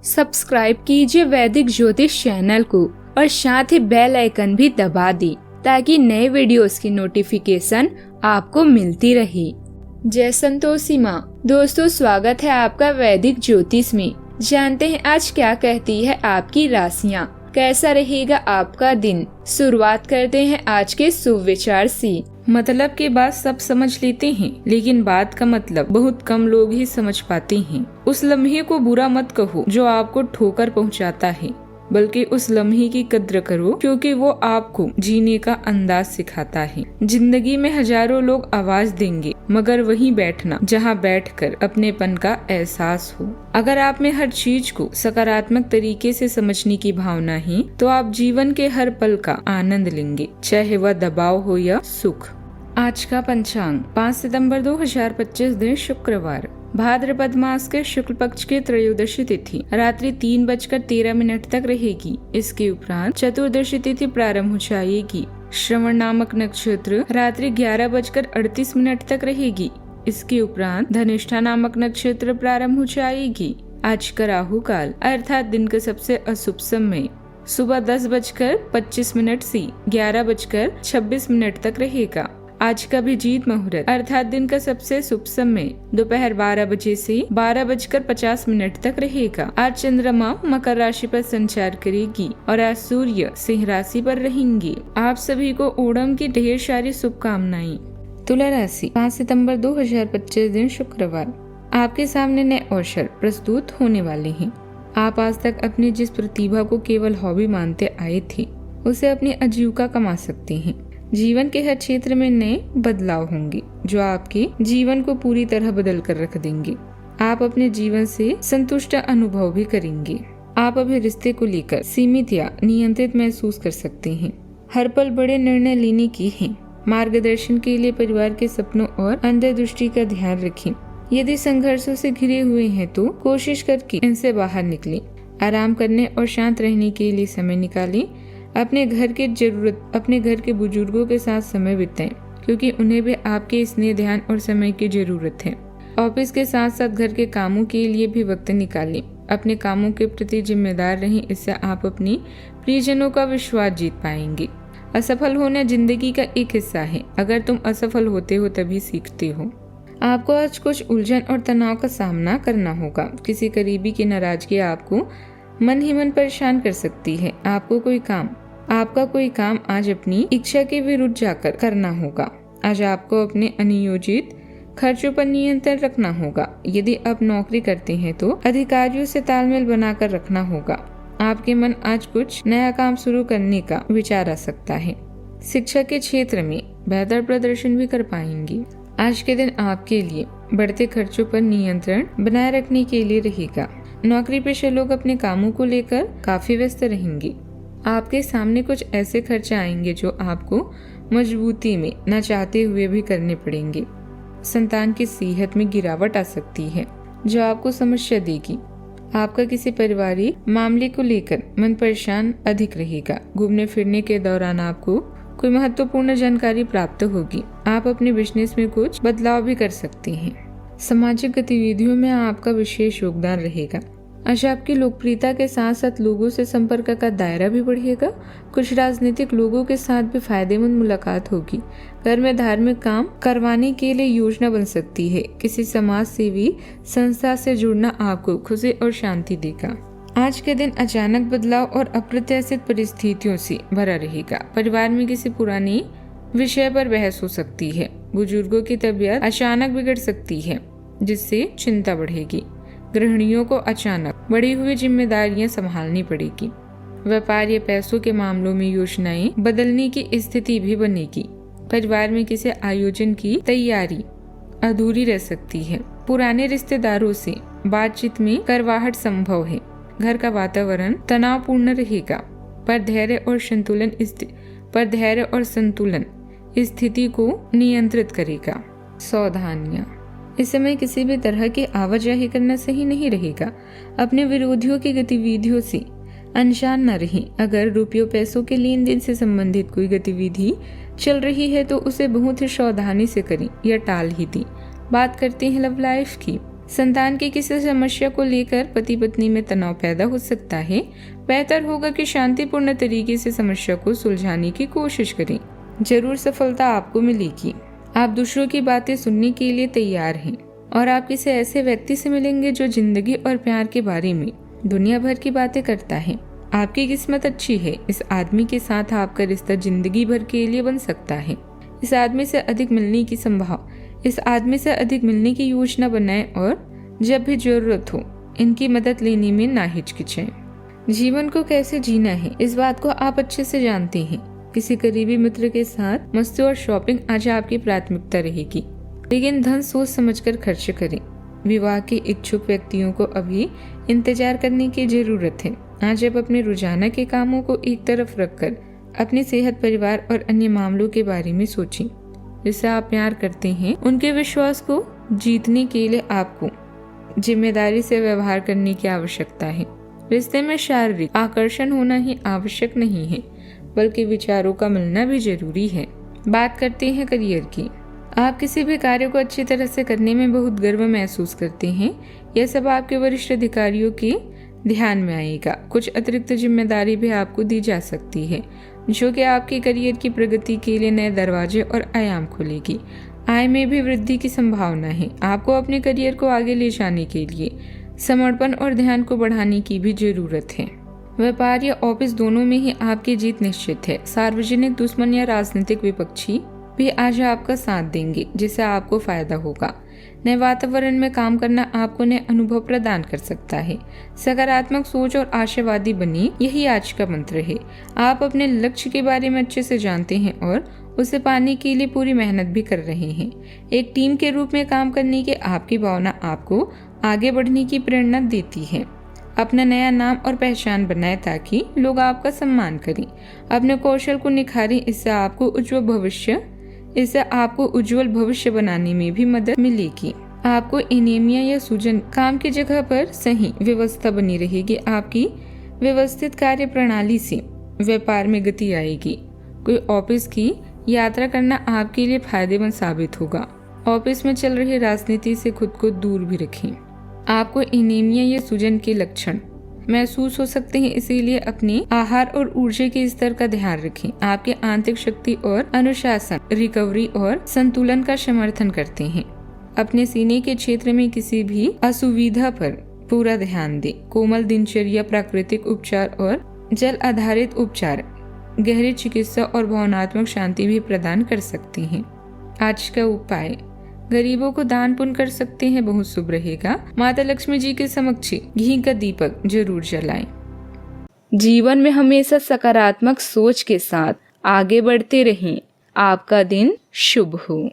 Subscribe कीजिए वैदिक ज्योतिष चैनल को और साथ ही बेल आइकन भी दबा दी ताकि नए वीडियोस की नोटिफिकेशन आपको मिलती रहे। जय संतोषी माँ। दोस्तों, स्वागत है आपका वैदिक ज्योतिष में। जानते हैं आज क्या कहती है आपकी राशियाँ, कैसा रहेगा आपका दिन। शुरुआत करते हैं आज के शुभ विचार से। मतलब के बात सब समझ लेते हैं, लेकिन बात का मतलब बहुत कम लोग ही समझ पाते हैं। उस लम्हे को बुरा मत कहो जो आपको ठोकर पहुंचाता है, बल्कि उस लम्हे की कद्र करो क्योंकि वो आपको जीने का अंदाज सिखाता है। जिंदगी में हजारों लोग आवाज देंगे, मगर वहीं बैठना जहां बैठकर अपनेपन का एहसास हो। अगर आप में हर चीज को सकारात्मक तरीके से समझने की भावना है तो आप जीवन के हर पल का आनंद लेंगे, चाहे वह दबाव हो या सुख। आज का पंचांग 5 सितंबर 2025 दिन शुक्रवार, भाद्रपद मास के शुक्ल पक्ष की त्रयोदशी तिथि रात्रि 3:13 तक रहेगी। इसके उपरांत चतुर्दशी तिथि प्रारंभ हो जाएगी। श्रवण नामक नक्षत्र रात्रि 11:38 तक रहेगी। इसके उपरांत धनिष्ठा नामक नक्षत्र प्रारंभ हो जाएगी। आज का राहु काल अर्थात दिन का सबसे अशुभ समय सुबह 10:25 से 11:26 तक रहेगा। आज का अभिजीत मुहूर्त अर्थात दिन का सबसे शुभ समय दोपहर 12 बजे से 12:50 तक रहेगा। आज चंद्रमा मकर राशि पर संचार करेगी और आज सूर्य सिंह राशि पर रहेंगे। आप सभी को ओणम की ढेर सारी शुभकामनाएं। तुला राशि 5 सितंबर 2025 दिन शुक्रवार, आपके सामने नए अवसर प्रस्तुत होने वाले हैं। आप आज तक अपनी जिस प्रतिभा को केवल हॉबी मानते आए थे, उसे अपनी आजीविका कमा सकते हैं। जीवन के हर क्षेत्र में नए बदलाव होंगे जो आपके जीवन को पूरी तरह बदल कर रख देंगे। आप अपने जीवन से संतुष्ट अनुभव भी करेंगे। आप अभी रिश्ते को लेकर सीमित या नियंत्रित महसूस कर सकते हैं। हर पल बड़े निर्णय लेने की है। मार्गदर्शन के लिए परिवार के सपनों और अंतर्दृष्टि का ध्यान रखें। यदि संघर्षों से घिरे हुए हैं तो कोशिश करके इनसे बाहर निकलें। आराम करने और शांत रहने के लिए समय निकालें। अपने घर के बुजुर्गों के साथ समय बिताएं क्योंकि उन्हें भी आपके स्नेह, ध्यान और समय की जरूरत है। ऑफिस के साथ साथ घर के कामों के लिए भी वक्त निकालें। अपने कामों के प्रति जिम्मेदार रहें, इससे आप अपनी प्रियजनों का विश्वास जीत पाएंगे। असफल होना जिंदगी का एक हिस्सा है। अगर तुम असफल होते हो तभी सीखते हो। आपको आज कुछ उलझन और तनाव का सामना करना होगा। किसी करीबी की नाराजगी आपको मन ही मन परेशान कर सकती है। आपका कोई काम आज अपनी इच्छा के विरुद्ध जाकर करना होगा। आज आपको अपने अनियोजित खर्चों पर नियंत्रण रखना होगा। यदि आप नौकरी करते हैं तो अधिकारियों से तालमेल बनाकर रखना होगा। आपके मन आज कुछ नया काम शुरू करने का विचार आ सकता है। शिक्षा के क्षेत्र में बेहतर प्रदर्शन भी कर पाएंगे। आज के दिन आपके लिए बढ़ते खर्चों पर नियंत्रण बनाए रखने के लिए रहेगा। नौकरी पेशे लोग अपने कामों को लेकर काफी व्यस्त रहेंगे। आपके सामने कुछ ऐसे खर्चे आएंगे जो आपको मजबूती में न चाहते हुए भी करने पड़ेंगे। संतान की सेहत में गिरावट आ सकती है जो आपको समस्या देगी। आपका किसी पारिवारिक मामले को लेकर मन परेशान अधिक रहेगा। घूमने फिरने के दौरान आपको कोई महत्वपूर्ण जानकारी प्राप्त होगी। आप अपने बिजनेस में कुछ बदलाव भी कर सकते हैं। सामाजिक गतिविधियों में आपका विशेष योगदान रहेगा। आज आपकी लोकप्रियता के साथ साथ लोगों से संपर्क का दायरा भी बढ़ेगा। कुछ राजनीतिक लोगों के साथ भी फायदेमंद मुलाकात होगी। घर में धार्मिक काम करवाने के लिए योजना बन सकती है। किसी समाज सेवी संस्था से जुड़ना आपको खुशी और शांति देगा। आज के दिन अचानक बदलाव और अप्रत्याशित परिस्थितियों से भरा रहेगा। परिवार में किसी पुरानी विषय पर बहस हो सकती है। बुजुर्गों की तबीयत अचानक बिगड़ सकती है जिससे चिंता बढ़ेगी। गृहिणियों को अचानक बढ़ी हुई जिम्मेदारियां संभालनी पड़ेगी। व्यापार या पैसों के मामलों में योजनाएं बदलने की स्थिति भी बनेगी। परिवार में किसी आयोजन की तैयारी अधूरी रह सकती है। पुराने रिश्तेदारों से बातचीत में करवाहट संभव है। घर का वातावरण तनावपूर्ण रहेगा, पर धैर्य और संतुलन स्थिति को नियंत्रित करेगा। सावधानियां, इस समय किसी भी तरह की आवाजाही करना सही नहीं रहेगा। अपने विरोधियों की गतिविधियों से अनजान न रहें। अगर रुपयों पैसों के लेन देन से संबंधित कोई गतिविधि चल रही है तो उसे बहुत ही सावधानी से करें या टाल ही दें। बात करते हैं लव लाइफ की। संतान की किसी समस्या को लेकर पति पत्नी में तनाव पैदा हो सकता है। बेहतर होगा कि शांतिपूर्ण तरीके से समस्या को सुलझाने की कोशिश करें। जरूर सफलता आपको मिलेगी। आप दूसरों की बातें सुनने के लिए तैयार हैं और आप किसी ऐसे व्यक्ति से मिलेंगे जो जिंदगी और प्यार के बारे में दुनिया भर की बातें करता है। आपकी किस्मत अच्छी है। इस आदमी के साथ आपका रिश्ता जिंदगी भर के लिए बन सकता है। इस आदमी से अधिक मिलने की योजना बनाएं और जब भी जरूरत हो इनकी मदद लेने में ना हिचकिचाएं। जीवन को कैसे जीना है इस बात को आप अच्छे से जानते हैं। किसी करीबी मित्र के साथ मस्ती और शॉपिंग आज आपकी प्राथमिकता रहेगी, लेकिन धन सोच समझकर खर्च करें। विवाह के इच्छुक व्यक्तियों को अभी इंतजार करने की जरूरत है। आज आप अपने रोजाना के कामों को एक तरफ रखकर अपनी सेहत, परिवार और अन्य मामलों के बारे में सोचें। जिससे आप प्यार करते हैं उनके विश्वास को जीतने के लिए आपको जिम्मेदारी से व्यवहार करने की आवश्यकता है। रिश्ते में शारीरिक आकर्षण होना ही आवश्यक नहीं है, बल्कि विचारों का मिलना भी जरूरी है। बात करते हैं करियर की। आप किसी भी कार्य को अच्छी तरह से करने में बहुत गर्व महसूस करते हैं। यह सब आपके वरिष्ठ अधिकारियों के ध्यान में आएगा। कुछ अतिरिक्त जिम्मेदारी भी आपको दी जा सकती है, जो कि आपके करियर की प्रगति के लिए नए दरवाजे और आयाम खोलेगी। आय में भी वृद्धि की संभावना है। आपको अपने करियर को आगे ले जाने के लिए समर्पण और ध्यान को बढ़ाने की भी जरूरत है। व्यापार या ऑफिस दोनों में ही आपकी जीत निश्चित है। सार्वजनिक दुश्मन या राजनीतिक विपक्षी भी आज आपका साथ देंगे, जिससे आपको फायदा होगा। नए वातावरण में काम करना आपको नए अनुभव प्रदान कर सकता है। सकारात्मक सोच और आशावादी बनिए, यही आज का मंत्र है। आप अपने लक्ष्य के बारे में अच्छे से जानते हैं और उसे पाने के लिए पूरी मेहनत भी कर रहे हैं। एक टीम के रूप में काम करने की आपकी भावना आपको आगे बढ़ने की प्रेरणा देती है। अपना नया नाम और पहचान बनाएं ताकि लोग आपका सम्मान करें। अपने कौशल को निखारें, इससे आपको उज्जवल भविष्य बनाने में भी मदद मिलेगी। आपको एनीमिया या सूजन काम की जगह पर सही व्यवस्था बनी रहेगी। आपकी व्यवस्थित कार्य प्रणाली से व्यापार में गति आएगी। कोई ऑफिस की यात्रा करना आपके लिए फायदेमंद साबित होगा। ऑफिस में चल रही राजनीति से खुद को दूर भी रखें। आपको एनीमिया या सूजन के लक्षण महसूस हो सकते हैं, इसीलिए अपने आहार और ऊर्जा के स्तर का ध्यान रखें। आपकी आंतरिक शक्ति और अनुशासन रिकवरी और संतुलन का समर्थन करते हैं। अपने सीने के क्षेत्र में किसी भी असुविधा पर पूरा ध्यान दें। कोमल दिनचर्या, प्राकृतिक उपचार और जल आधारित उपचार गहरी चिकित्सा और भावनात्मक शांति भी प्रदान कर सकते हैं। आज का उपाय, गरीबों को दान पुण्य कर सकते हैं, बहुत शुभ रहेगा। माता लक्ष्मी जी के समक्ष घी का दीपक जरूर जलाएं। जीवन में हमेशा सकारात्मक सोच के साथ आगे बढ़ते रहें। आपका दिन शुभ हो।